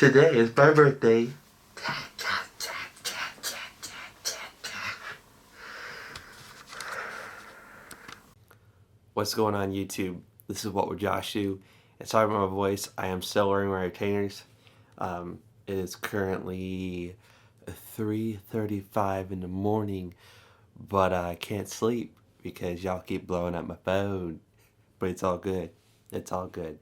Today is my birthday. What's going on, YouTube? This is wwjoshdew. And sorry about my voice. I am still wearing my retainers. It is currently 3:35 in the morning, but I can't sleep because y'all keep blowing up my phone. But it's all good. It's all good.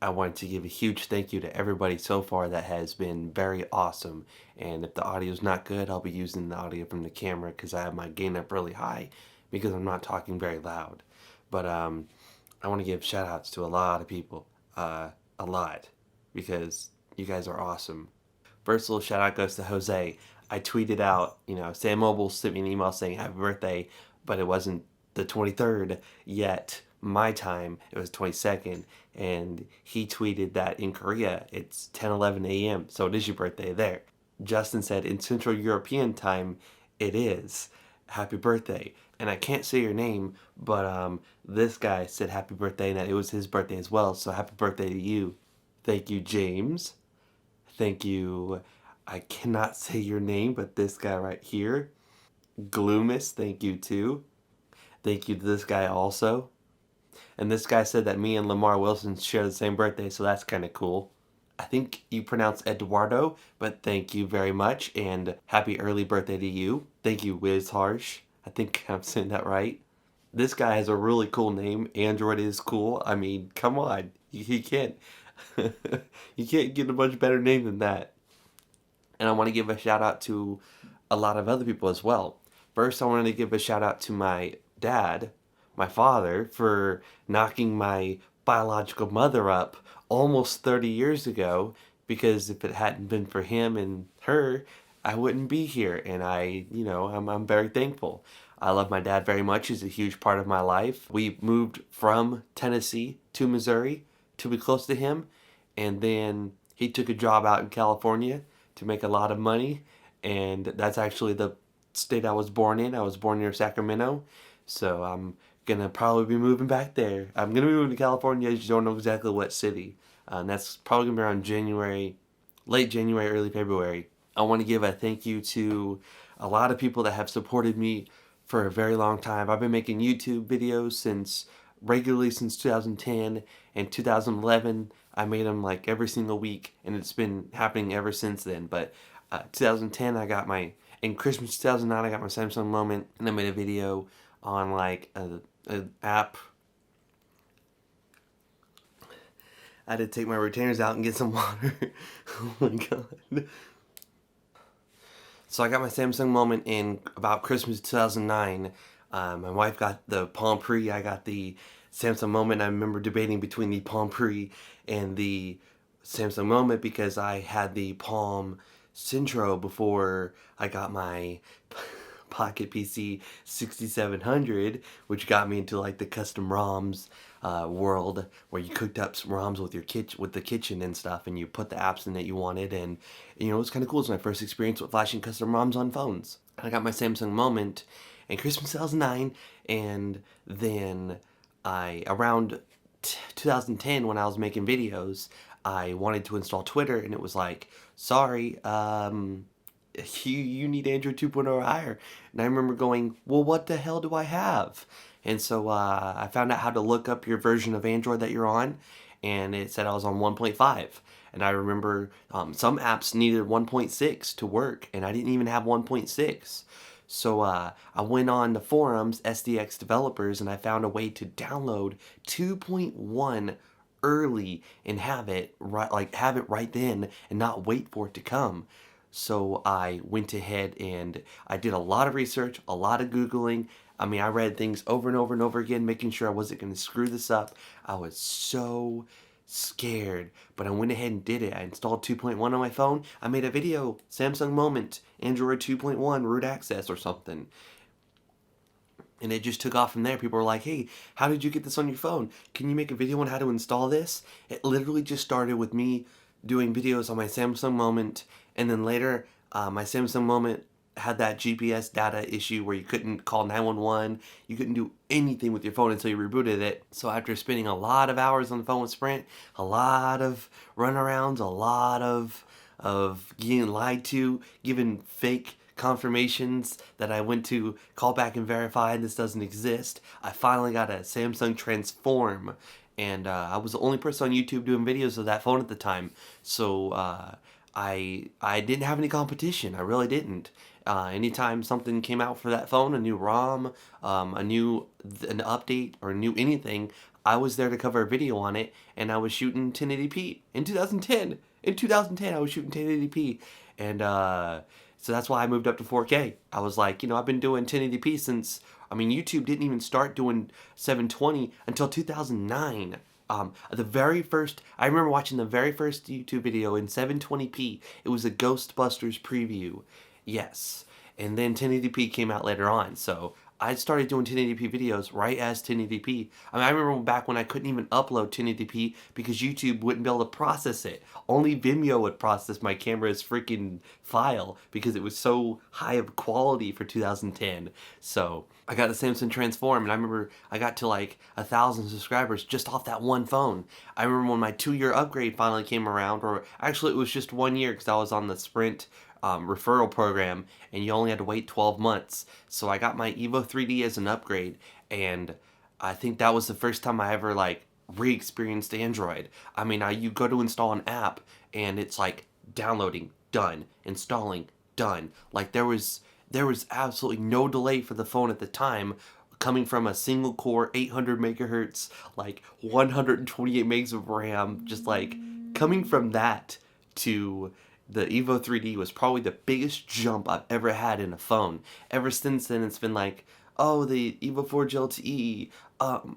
I want to give a huge thank you to everybody so far that has been very awesome. And if the audio is not good, I'll be using the audio from the camera because I have my gain up really high because I'm not talking very loud. But I want to give shout outs to a lot of people. A lot. Because you guys are awesome. First little shout out goes to Jose. I tweeted out, Sam Mobile sent me an email saying happy birthday, but it wasn't the 23rd yet. My time, it was 22nd, and he tweeted that in Korea it's 10:11 a.m. so it is your birthday there. Justin said in Central European time it is. Happy birthday. And I can't say your name, but this guy said happy birthday and that it was his birthday as well, so happy birthday to you. Thank you, James. Thank you, I cannot say your name, but this guy right here, Gloomis, thank you too. Thank you to this guy also. And this guy said that me and Lamar Wilson share the same birthday, so that's kind of cool. I think you pronounce Eduardo, but thank you very much, and happy early birthday to you. Thank you, Wiz Harsh. I think I'm saying that right. This guy has a really cool name. Android is cool. I mean, come on. You can't you can't get a much better name than that. And I want to give a shout out to a lot of other people as well. First, I wanted to give a shout out to my dad, my father, for knocking my biological mother up almost 30 years ago, because if it hadn't been for him and her, I wouldn't be here, and I'm very thankful. I love my dad very much. He's a huge part of my life. We moved from Tennessee to Missouri to be close to him, and then he took a job out in California to make a lot of money, and that's actually the state I was born in. I was born near Sacramento, so I'm gonna probably be moving back there. I'm gonna be moving to California. I just don't know exactly what city. And that's probably gonna be around January, late January, early February. I want to give a thank you to a lot of people that have supported me for a very long time. I've been making YouTube videos regularly since 2010, and 2011 I made them like every single week, and it's been happening ever since then. But 2010 in Christmas 2009 I got my Samsung moment, and I made a video on like an app. I had to take my retainers out and get some water. Oh my god. So I got my Samsung moment in about Christmas 2009. My wife got the Palm Pre. I got the Samsung moment. I remember debating between the Palm Pre and the Samsung moment because I had the Palm Centro before I got my Pocket PC 6700, which got me into like the custom ROMs world, where you cooked up some ROMs with the kitchen and stuff, and you put the apps in that you wanted, and it was kind of cool. It was my first experience with flashing custom ROMs on phones. I got my Samsung moment in Christmas 2009, and then around 2010, when I was making videos, I wanted to install Twitter, and it was like, sorry, you need Android 2.0 or higher. And I remember going, well, what the hell do I have? And so I found out how to look up your version of Android that you're on, and it said I was on 1.5. And I remember some apps needed 1.6 to work, and I didn't even have 1.6. So I went on the forums, SDX developers, and I found a way to download 2.1 early and have it right then and not wait for it to come. So I went ahead and I did a lot of research, a lot of Googling. I mean, I read things over and over and over again, making sure I wasn't going to screw this up. I was so scared, but I went ahead and did it. I installed 2.1 on my phone. I made a video, Samsung moment, Android 2.1, root access or something. And it just took off from there. People were like, hey, how did you get this on your phone? Can you make a video on how to install this? It literally just started with me doing videos on my Samsung moment, and then later my Samsung moment had that GPS data issue where you couldn't call 911. You couldn't do anything with your phone until you rebooted it. So after spending a lot of hours on the phone with Sprint, a lot of runarounds, a lot of getting lied to, given fake confirmations that I went to call back and verify and this doesn't exist, I finally got a Samsung Transform. And I was the only person on YouTube doing videos of that phone at the time. So I didn't have any competition. I really didn't. Anytime something came out for that phone, a new ROM, an update, or new anything, I was there to cover a video on it, and I was shooting 1080p in 2010. In 2010, I was shooting 1080p, and so that's why I moved up to 4K. I was like, I've been doing 1080p since. I mean, YouTube didn't even start doing 720 until 2009. I remember watching the very first YouTube video in 720p. It was a Ghostbusters preview. Yes. And then 1080p came out later on. So I started doing 1080p videos right as 1080p. I mean, I remember back when I couldn't even upload 1080p because YouTube wouldn't be able to process it. Only Vimeo would process my camera's freaking file because it was so high of quality for 2010. So I got the Samsung Transform, and I remember I got to like 1,000 subscribers just off that one phone. I remember when my 2-year upgrade finally came around, or actually it was just 1 year because I was on the Sprint referral program, and you only had to wait 12 months. So I got my Evo 3D as an upgrade, and I think that was the first time I ever like re-experienced Android. I mean, you go to install an app, and it's like downloading, done, installing, done. Like there was absolutely no delay for the phone at the time, coming from a single core 800 megahertz, like 128 megs of RAM, just like coming from that to the Evo 3D was probably the biggest jump I've ever had in a phone. Ever since then, it's been like, oh, the Evo 4 LTE,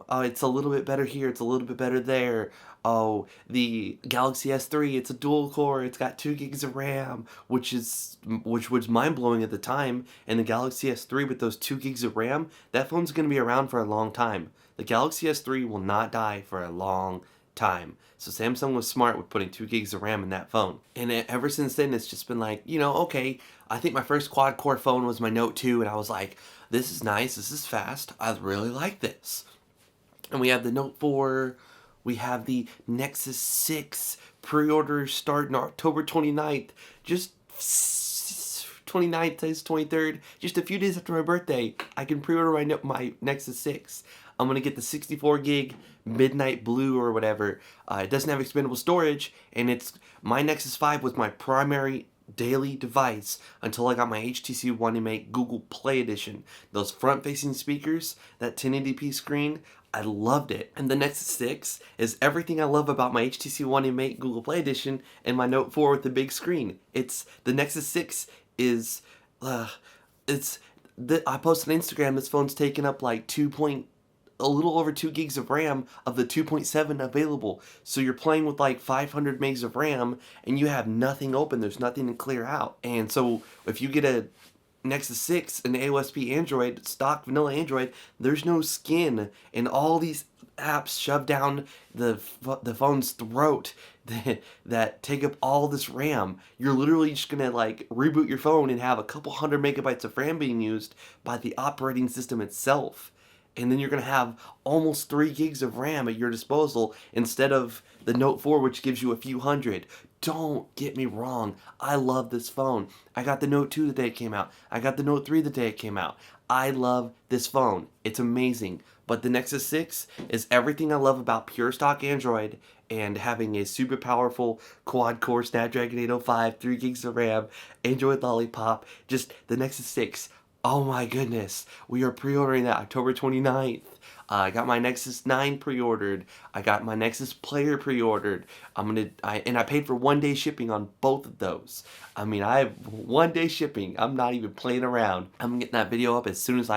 it's a little bit better here, it's a little bit better there. Oh, the Galaxy S3, it's a dual core, it's got 2 gigs of RAM, which was mind blowing at the time. And the Galaxy S3 with those 2 gigs of RAM, that phone's gonna be around for a long time. The Galaxy S3 will not die for a long time. So Samsung was smart with putting 2 gigs of RAM in that phone. And ever since then, it's just been like, okay, I think my first quad core phone was my Note 2, and I was like, this is nice, this is fast, I really like this. And we have the Note 4, we have the Nexus 6, pre-orders start on October 29th, just 29th, today's 23rd, just a few days after my birthday, I can pre-order my Nexus 6. I'm gonna get the 64 gig Midnight Blue or whatever. It doesn't have expandable storage, and my Nexus 5 was my primary daily device until I got my HTC One M8 Google Play Edition. Those front-facing speakers, that 1080p screen, I loved it. And the Nexus 6 is everything I love about my HTC One M8 Google Play Edition and my Note 4 with the big screen. The Nexus 6 is, I posted on Instagram, this phone's taken up like a little over 2 gigs of RAM of the 2.7 available. So you're playing with like 500 megs of RAM and you have nothing open. There's nothing to clear out. And so if you get a Nexus 6, an AOSP Android, stock vanilla Android, there's no skin, and all these apps shoved down the phone's throat that take up all this RAM. You're literally just gonna like reboot your phone and have a couple hundred megabytes of RAM being used by the operating system itself. And then you're going to have almost 3 gigs of RAM at your disposal instead of the Note 4, which gives you a few hundred. Don't get me wrong. I love this phone. I got the Note 2 the day it came out. I got the Note 3 the day it came out. I love this phone. It's amazing. But the Nexus 6 is everything I love about pure stock Android and having a super powerful quad-core Snapdragon 805, 3 gigs of RAM, Android Lollipop. Just the Nexus 6. Oh my goodness, we are pre-ordering that October 29th. I got my Nexus 9 pre-ordered. I got my Nexus Player pre-ordered. I paid for 1-day shipping on both of those. I mean, I have 1-day shipping. I'm not even playing around. I'm getting that video up as soon as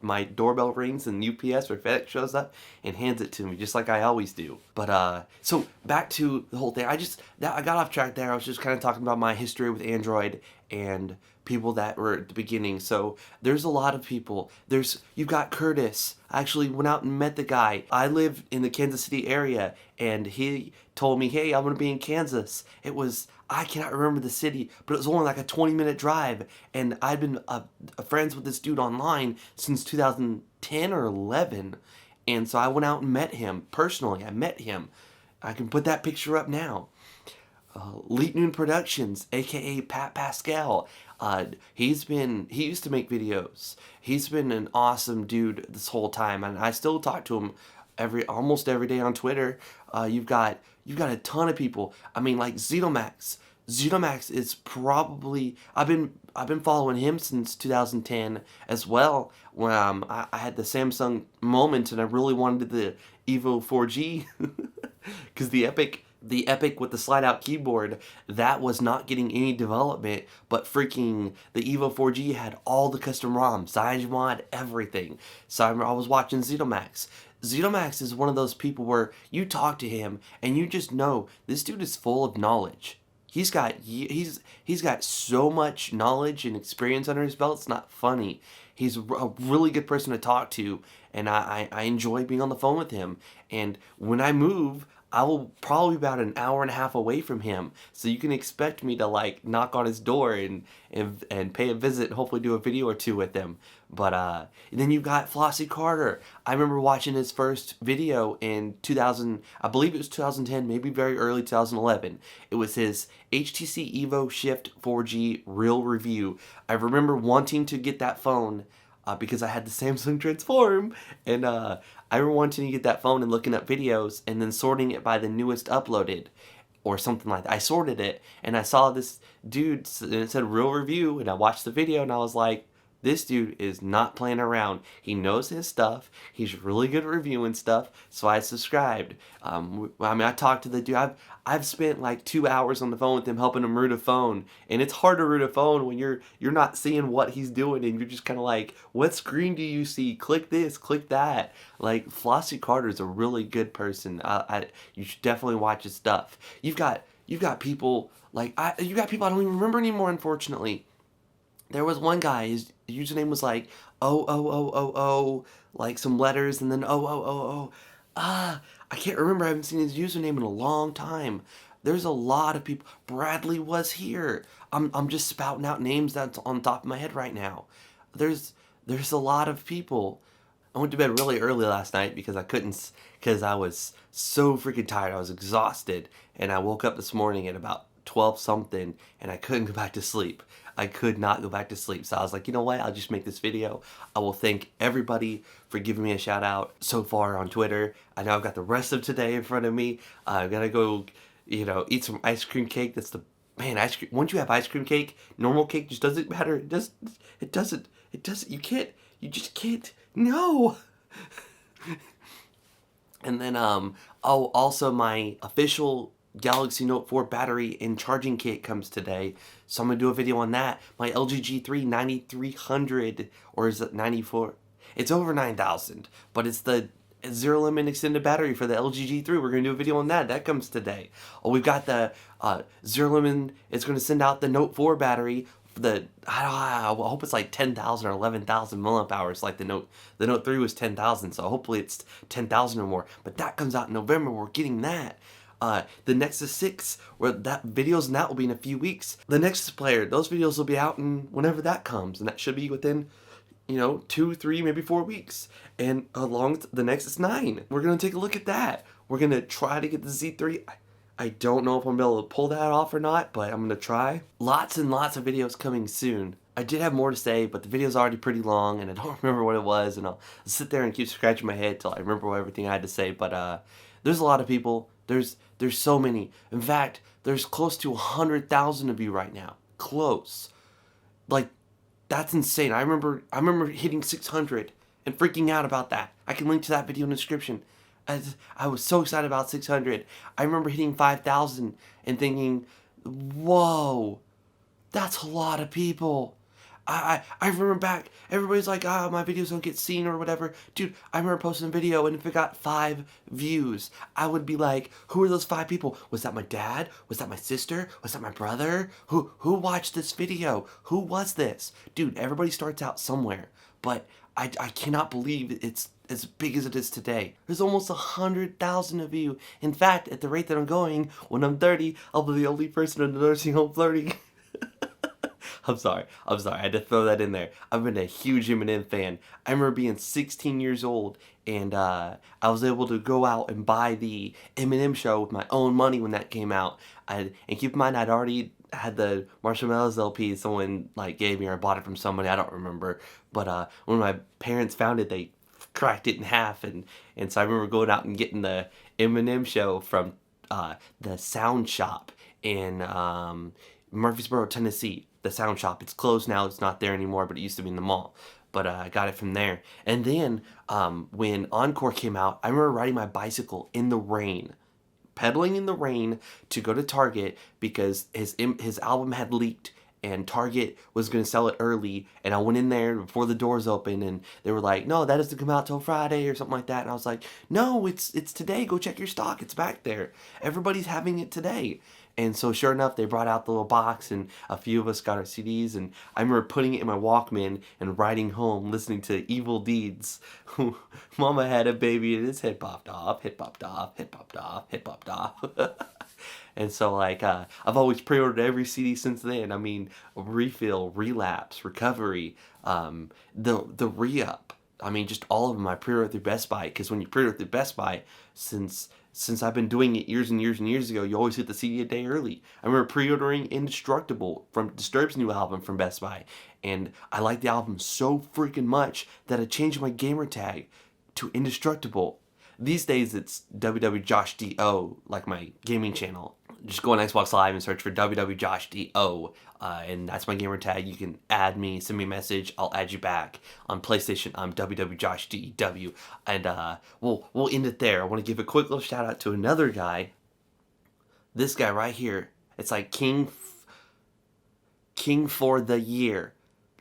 my doorbell rings and UPS or FedEx shows up and hands it to me, just like I always do. But so back to the whole thing. I got off track there. I was just kind of talking about my history with Android and people that were at the beginning. So there's a lot of people. You've got Curtis. I actually went out and met the guy. I live in the Kansas City area, and he told me, hey, I'm gonna be in Kansas. I cannot remember the city, but it was only like a 20-minute drive, and I'd been friends with this dude online since 2010 or 11, and so I went out and met him personally. I met him. I can put that picture up now. Late Noon Productions, aka Pat Pascal. He used to make videos. He's been an awesome dude this whole time, and I still talk to him almost every day on Twitter. You've got a ton of people. I mean, like Zenomax. Zenomax is probably I've been following him since 2010 as well. When I had the Samsung moment and I really wanted the Evo 4G because the Epic with the slide out keyboard, that was not getting any development, but freaking the Evo 4G had all the custom ROMs, Zygemod, everything. So I was watching Zenomax. Zenomax is one of those people where you talk to him and you just know this dude is full of knowledge. He's got so much knowledge and experience under his belt. It's not funny. He's a really good person to talk to, and I enjoy being on the phone with him. And when I move, I will probably be about an hour and a half away from him, so you can expect me to like knock on his door and pay a visit and hopefully do a video or two with him. But and then you've got Flossie Carter. I remember watching his first video in 2000, I believe it was 2010, maybe very early 2011. It was his HTC Evo Shift 4G real review. I remember wanting to get that phone because I had the Samsung Transform, and I remember wanting to get that phone and looking up videos and then sorting it by the newest uploaded or something like that. I sorted it and I saw this dude and it said real review, and I watched the video and I was like, this dude is not playing around. He knows his stuff. He's really good at reviewing stuff. So I subscribed. I talked to the dude. I've spent like 2 hours on the phone with him helping him root a phone. And it's hard to root a phone when you're not seeing what he's doing and you're just kind of like, what screen do you see? Click this, click that. Like, Flossie Carter is a really good person. You should definitely watch his stuff. You've got people you got people I don't even remember anymore, unfortunately. There was one guy, his username was like like some letters and then I can't remember. I haven't seen his username in a long time. There's a lot of people. Bradley was here. I'm just spouting out names that's on top of my head right now. There's a lot of people. I went to bed really early last night because I was so freaking tired. I was exhausted, and I woke up this morning at about 12 something and I couldn't go back to sleep. I could not go back to sleep. So I was like, you know what? I'll just make this video. I will thank everybody for giving me a shout out so far on Twitter. I know I've got the rest of today in front of me. I'm gonna go, eat some ice cream cake. That's the, man, ice cream. Once you have ice cream cake, normal cake just doesn't matter. It doesn't, you just can't, no. And then, also my official Galaxy Note 4 battery and charging kit comes today, so I'm going to do a video on that. My LG G3 9300, or is it 94? It's over 9,000, but it's the zero limit extended battery for the LG G3. We're going to do a video on that. That comes today. Oh, we've got the zero limit. It's going to send out the Note 4 battery. I hope it's like 10,000 or 11,000 milliamp hours. Like the Note 3 was 10,000, so hopefully it's 10,000 or more. But that comes out in November. We're getting that. The Nexus 6, where that videos and that will be in a few weeks. The Nexus Player, those videos will be out in whenever that comes, and that should be within, 2, 3, maybe 4 weeks. And along with the Nexus 9, we're gonna take a look at that. We're gonna try to get the Z3. I don't know if I'm gonna be able to pull that off or not, but I'm gonna try. Lots and lots of videos coming soon. I did have more to say, but the video's already pretty long, and I don't remember what it was, and I'll sit there and keep scratching my head till I remember everything I had to say. But there's a lot of people. There's so many. In fact, there's close to 100,000 of you right now. Close. Like, that's insane. I remember hitting 600 and freaking out about that. I can link to that video in the description. I was so excited about 600. I remember hitting 5,000 and thinking, whoa, that's a lot of people. I remember back, everybody's like, my videos don't get seen or whatever. Dude, I remember posting a video, and if it got 5 views, I would be like, who are those 5 people? Was that my dad? Was that my sister? Was that my brother? Who watched this video? Who was this? Dude, everybody starts out somewhere, but I cannot believe it's as big as it is today. There's almost 100,000 of you. In fact, at the rate that I'm going, when I'm 30, I'll be the only person in the nursing home flirting. I'm sorry. I had to throw that in there. I've been a huge Eminem fan. I remember being 16 years old, and I was able to go out and buy the Eminem show with my own money when that came out. And keep in mind, I'd already had the Marshmallows LP someone like gave me, or I bought it from somebody, I don't remember. But when my parents found it, they cracked it in half, and so I remember going out and getting the Eminem show from the Sound Shop in Murfreesboro, Tennessee. The Sound Shop. It's closed now. It's not there anymore, but it used to be in the mall. But I got it from there. And then when Encore came out, I remember riding my bicycle in the rain, pedaling in the rain to go to Target because his album had leaked and Target was going to sell it early, and I went in there before the doors opened, and they were like, no, that doesn't come out till Friday or something like that, and I was like, no, it's today, go check your stock, it's back there, everybody's having it today. And so sure enough, they brought out the little box, and a few of us got our CDs, and I remember putting it in my Walkman and riding home listening to Evil Deeds. Mama had a baby and his head popped off, head popped off, head popped off, head popped off. And so, like, I've always pre-ordered every CD since then. I mean, Refill, Relapse, Recovery, the Re-Up. I mean, just all of them I pre-ordered through Best Buy. Because when you pre-order through Best Buy, since I've been doing it years and years and years ago, you always get the CD a day early. I remember pre-ordering Indestructible from Disturbed's new album from Best Buy. And I liked the album so freaking much that I changed my gamer tag to Indestructible. These days it's wwjoshdew, like my gaming channel. Just go on Xbox Live and search for wwjoshdew, and that's my gamer tag. You can add me, send me a message, I'll add you back. On PlayStation, I'm wwjoshdew, and we'll end it there. I want to give a quick little shout out to another guy. This guy right here. It's like King for the year.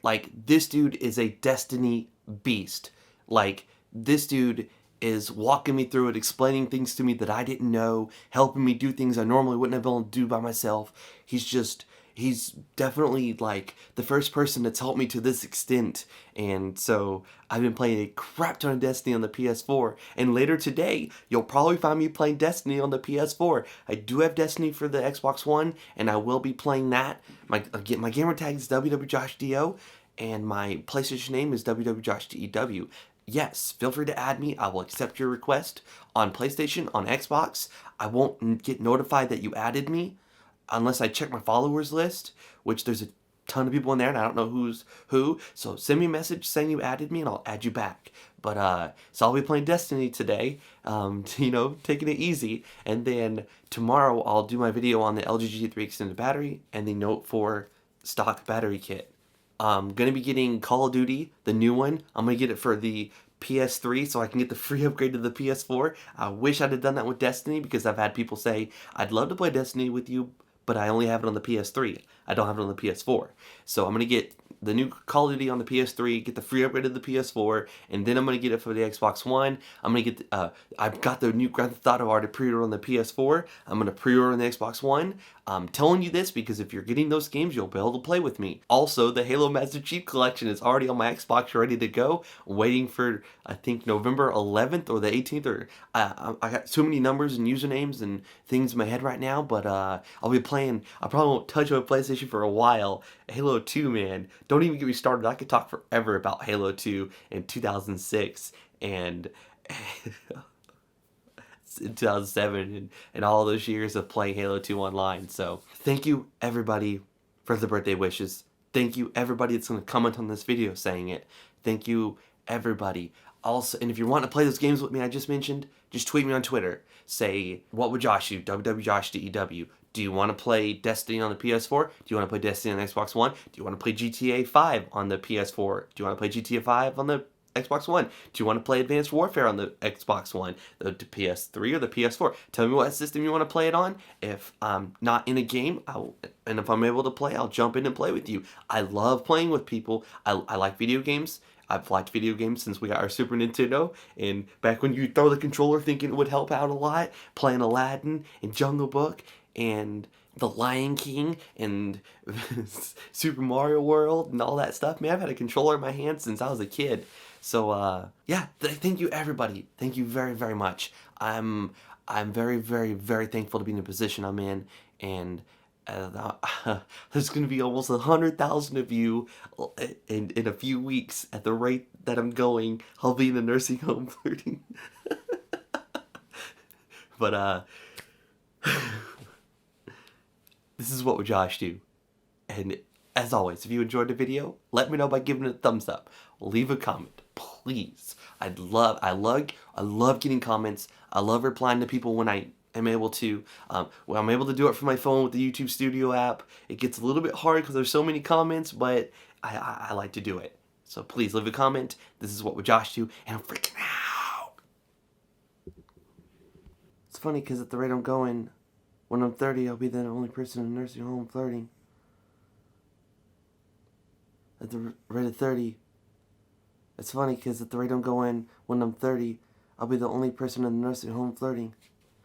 Like, this dude is a Destiny beast. Like, this dude is walking me through it, explaining things to me that I didn't know, helping me do things I normally wouldn't have been able to do by myself. He's definitely like the first person that's helped me to this extent. And so I've been playing a crap ton of Destiny on the PS4. And later today, you'll probably find me playing Destiny on the PS4. I do have Destiny for the Xbox One, and I will be playing that. My gamer tag is wwjoshdew, and my PlayStation name is wwjoshdew. Yes, feel free to add me. I will accept your request on PlayStation, on Xbox. I won't get notified that you added me unless I check my followers list, which there's a ton of people in there and I don't know who's who. So send me a message saying you added me and I'll add you back. But so I'll be playing Destiny today, taking it easy. And then tomorrow I'll do my video on the LG G3 extended battery and the Note 4 stock battery kit. I'm going to be getting Call of Duty, the new one. I'm going to get it for the PS3 so I can get the free upgrade to the PS4. I wish I'd have done that with Destiny because I've had people say, I'd love to play Destiny with you, but I only have it on the PS3. I don't have it on the PS4. So I'm going to get the new Call of Duty on the PS3, get the free upgrade to the PS4, and then I'm going to get it for the Xbox One. I'm going to get I've got the new Grand Theft Auto already pre-ordered on the PS4. I'm going to pre-order on the Xbox One. I'm telling you this because if you're getting those games, you'll be able to play with me. Also, the Halo Master Chief Collection is already on my Xbox ready to go. I'm waiting for, I think, November 11th or the 18th. Or I got so many numbers and usernames and things in my head right now, but I'll be playing. I probably won't touch my PlayStation for a while. Halo 2, man. Don't even get me started. I could talk forever about Halo 2 in 2006 and in 2007 and all those years of playing Halo 2 online. So thank you everybody for the birthday wishes. Thank you everybody that's going to comment on this video saying it. Thank you everybody. Also, and if you want to play those games with me I just mentioned, just tweet me on Twitter. Say, what would Josh do? wwjoshdew. Do you want to play Destiny on the PS4? Do you want to play Destiny on the Xbox One? Do you want to play GTA 5 on the PS4? Do you want to play GTA 5 on the Xbox One? Do you want to play Advanced Warfare on the Xbox One, the PS3, or the PS4? Tell me what system you want to play it on. If I'm not in a game, and if I'm able to play, I'll jump in and play with you. I love playing with people. I like video games. I've liked video games since we got our Super Nintendo, and back when you throw the controller thinking it would help out a lot, playing Aladdin and Jungle Book and The Lion King and Super Mario World and all that stuff. Man, I've had a controller in my hand since I was a kid. So yeah, thank you everybody. Thank you very, very much. I'm very, very, very thankful to be in the position I'm in, and there's going to be almost 100,000 of you in a few weeks. At the rate that I'm going, I'll be in a nursing home flirting. But this is What Would Josh Do? And as always, if you enjoyed the video, let me know by giving it a thumbs up. Leave a comment, please. I love getting comments. I love replying to people when I am able to. Well, I'm able to do it from my phone with the YouTube Studio app. It gets a little bit hard because there's so many comments, but I like to do it. So please leave a comment. This is What Would Josh Do? And I'm freaking out. It's funny because at the rate I'm going, when I'm 30, I'll be the only person in a nursing home flirting. At the rate of 30. It's funny because at the rate I'm going, when I'm 30, I'll be the only person in the nursing home flirting.